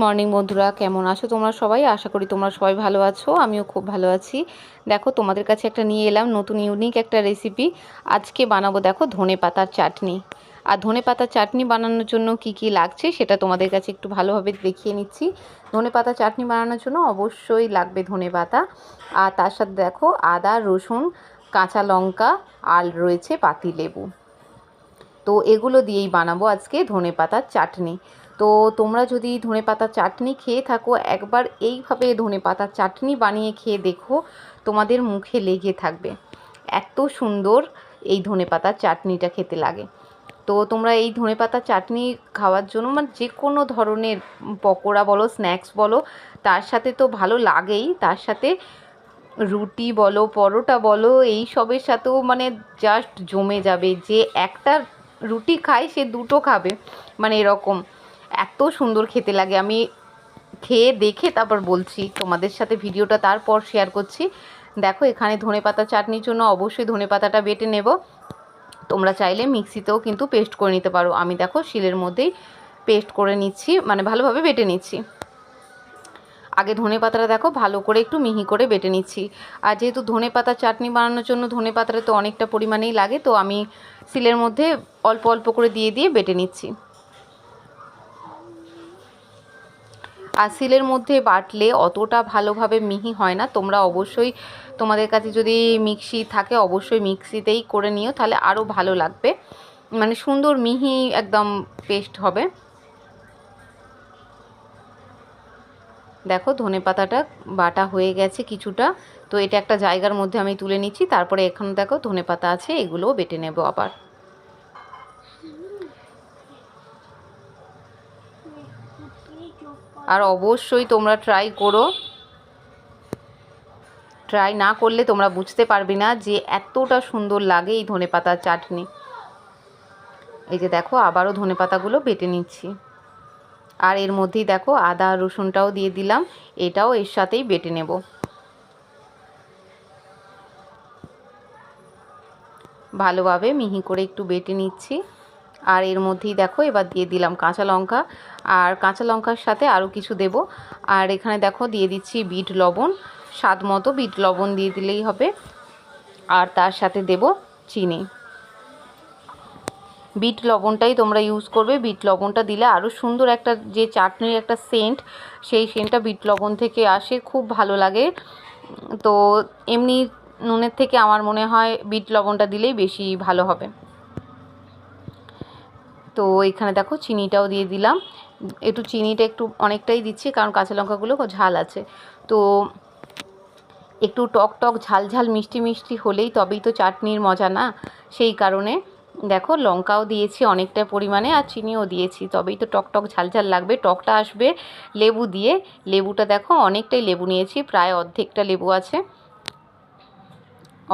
Morning বন্ধুরা, কেমন আছো তোমরা সবাই? আশা করি তোমরা সবাই ভালো আছো। আমিও খুব ভালো আছি। দেখো, তোমাদের কাছে একটা নিয়ে এলাম নতুন ইউনিক একটা রেসিপি। আজকে বানাবো দেখো ধনে পাতার চাটনি। আর ধনে পাতার চাটনি বানানোর জন্য কি কি লাগছে সেটা তোমাদের কাছে একটু ভালোভাবে দেখিয়ে নিচ্ছি। ধনে পাতা চাটনি বানানোর জন্য অবশ্যই লাগবে ধনে পাতা, আর তার সাথে দেখো আদা, রসুন, কাঁচা লঙ্কা, আর রয়েছে পাতিলেবু। তো এগুলো দিয়েই বানাবো আজকে ধনে পাতার চাটনি। তো তোমরা যদি ধনে পাতার চাটনি খেয়ে থাকো, একবার এইভাবে ধনে পাতার চাটনি বানিয়ে খেয়ে দেখো, তোমাদের মুখে লেগে থাকবে। এত সুন্দর এই ধনে পাতার চাটনিটা খেতে লাগে। তো তোমরা এই ধনে পাতার চাটনি খাওয়ার জন্য মানে যে কোনো ধরনের পকোড়া বলো, স্ন্যাক্স বলো, তার সাথে তো ভালো লাগেই, তার সাথে রুটি বলো, পরোটা বলো, এই সবের সাথেও মানে জাস্ট জমে যাবে। যে একটা রুটি খায় সে দুটো খাবে, মানে এরকম এত সুন্দর খেতে লাগে। আমি খেয়ে দেখে তারপর বলছি তোমাদের সাথে, ভিডিওটা তারপর শেয়ার করছি। দেখো, এখানে ধনেপাতা চাটনির জন্য অবশ্যই ধনেপাতাটা বেটে নেব। তোমরা চাইলে মিক্সিতেও কিন্তু পেস্ট করে নিতে পারো। আমি দেখো শিলের মধ্যেই পেস্ট করে নিচ্ছি, মানে ভালোভাবে বেটে নিচ্ছি। আগে ধনেপাতাটা দেখো ভালো করে একটু মিহি করে বেটে নিচ্ছি। আর যেহেতু ধনেপাতা চাটনি বানানোর জন্য ধনেপাতাটা তো অনেকটা পরিমাণেই লাগে, তো আমি শিলের মধ্যে অল্প অল্প করে দিয়ে দিয়ে বেটে নিচ্ছি। আর শিলের মধ্যে বাটলে অতটা ভালোভাবে মিহি হয় না। তোমরা অবশ্যই, তোমাদের কাছে যদি মিক্সি থাকে অবশ্যই মিক্সিতেই করে নিও, তাহলে আরও ভালো লাগবে, মানে সুন্দর মিহি একদম পেস্ট হবে। দেখো ধনেপাতাটা বাটা হয়ে গেছে কিছুটা। তো এটা একটা জায়গার মধ্যে আমি তুলে নিচ্ছি। তারপরে এখানে দেখো ধনেপাতা আছে, এগুলোও বেটে নেব আবার। আর অবশ্যই তোমরা ট্রাই করো। ট্রাই না করলে তোমরা বুঝতে পারবে না যে এতটা সুন্দর লাগে এই ধনেপাতার চাটনি। এই যে দেখো আবারও ধনেপাতাগুলো বেটে নিচ্ছি। আর এর মধ্যেই দেখো আদা রসুনটাও দিয়ে দিলাম, এটাও এর সাথেই বেটে নেব। ভালোভাবে মিহি করে একটু বেটে নিচ্ছি। আর এর মধ্যেই দেখো এবার দিয়ে দিলাম কাঁচা লঙ্কা, আর কাঁচা লঙ্কার সাথে আরও কিছু দেব। আর এখানে দেখো দিয়ে দিচ্ছি বিট লবণ, স্বাদ মতো বিট লবণ দিয়ে দিলেই হবে। আর তার সাথে দেব চিনি। বিট লবণটাই তোমরা ইউজ করবে। বিট লবণটা দিলে আরও সুন্দর একটা যে চাটনির একটা সেন্ট, সেই সেন্টটা বিট লবণ থেকে আসে, খুব ভালো লাগে। তো এমনি নুনের থেকে আমার মনে হয় বিট লবণটা দিলেই বেশি ভালো হবে। তো এখানে দেখো চিনিটাও দিয়ে দিলাম। একটু চিনিটা একটু অনেকটাই দিচ্ছি, কারণ কাঁচা লঙ্কাগুলো ঝাল আছে। তো একটু টক টক ঝাল ঝাল মিষ্টি মিষ্টি হলেই তবেই তো চাটনির মজা না, সেই কারণে দেখো লঙ্কাও দিয়েছি অনেকটা পরিমাণে, আর চিনিও দিয়েছি, তবেই তো টক টক ঝাল ঝাল লাগবে। টকটা আসবে লেবু দিয়ে। লেবুটা দেখো অনেকটাই লেবু নিয়েছি, প্রায় অর্ধেকটা লেবু আছে,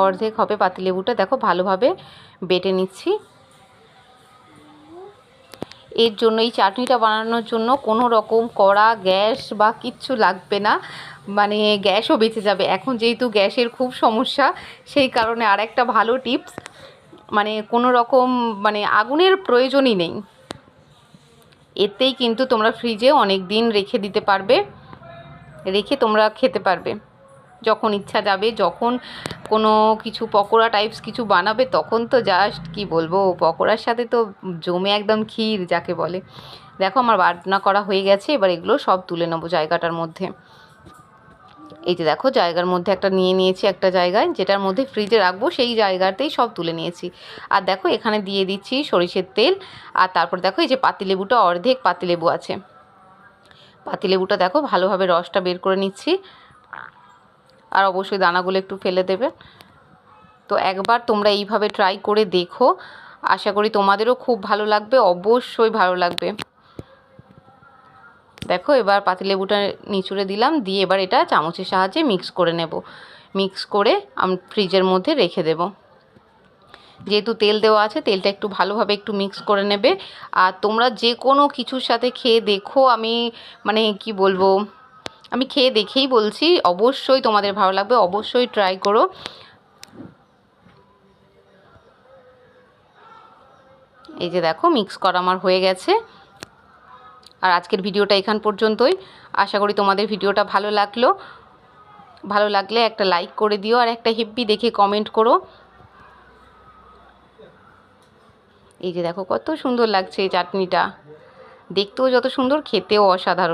অর্ধেক হবে পাতিলেবুটা। দেখো ভালোভাবে বেটে নিচ্ছি। এর জন্য এই চাটনিটা বানানোর জন্য কোনো রকম কড়া, গ্যাস বা কিচ্ছু লাগবে না, মানে গ্যাসও বেঁচে যাবে। এখন যেহেতু গ্যাসের খুব সমস্যা, সেই কারণে আর একটা ভালো টিপস, মানে কোনো রকম মানে আগুনের প্রয়োজনই নেই। এতেই কিন্তু তোমরা ফ্রিজে অনেক দিন রেখে দিতে পারবে, রেখে তোমরা খেতে পারবে যখন ইচ্ছা যাবে। যখন কোনো কিছু পকোড়া টাইপস কিছু বানাবে তখন তো জাস্ট কি বলবো, পকোড়ার সাথে তো জমে একদম ক্ষীর যাকে বলে। দেখো আমার বাটনা করা হয়ে গেছে, এবার এগুলো সব তুলে নেবো জায়গাটার মধ্যে। এই যে দেখো জায়গার মধ্যে একটা নিয়ে নিয়েছি, একটা জায়গায় যেটার মধ্যে ফ্রিজে রাখবো সেই জায়গাতেই সব তুলে নিয়েছি। আর দেখো এখানে দিয়ে দিচ্ছি সরিষের তেল। আর তারপর দেখো এই যে পাতিলেবুটা, অর্ধেক পাতিলেবু আছে, পাতিলেবুটা দেখো ভালোভাবে রসটা বের করে নিচ্ছি। আর অবশ্যই দানাগুলো একটু ফেলে দেবে। তো একবার তোমরা এইভাবে ট্রাই করে দেখো, আশা করি তোমাদেরও খুব ভালো লাগবে, অবশ্যই ভালো লাগবে। দেখো এবার পাতিলেবুটা নিচুড়ে দিলাম, দিয়ে এবার এটা চামচের সাহায্যে মিক্স করে নেব। মিক্স করে আমি ফ্রিজের মধ্যে রেখে দেব। যেহেতু তেল দেওয়া আছে, তেলটা একটু ভালোভাবে একটু মিক্স করে নেবে। আর তোমরা যে কোনো কিছুর সাথে খেয়ে দেখো, আমি মানে কি বলবো, আমি খেয়ে দেখেই বলছি, অবশ্যই তোমাদের ভালো লাগবে, অবশ্যই ট্রাই করো। এই যে দেখো মিক্স করা আমার হয়ে গেছে। আর আজকের ভিডিওটা এখান পর্যন্তই। আশা করি তোমাদের ভিডিওটা ভালো লাগলো। ভালো লাগলে একটা লাইক করে দিও আর একটা হেব্বি দেখে কমেন্ট করো। এই যে দেখো কত সুন্দর লাগছে এই চাটনিটা, দেখতেও যত সুন্দর, খেতেও অসাধারণ।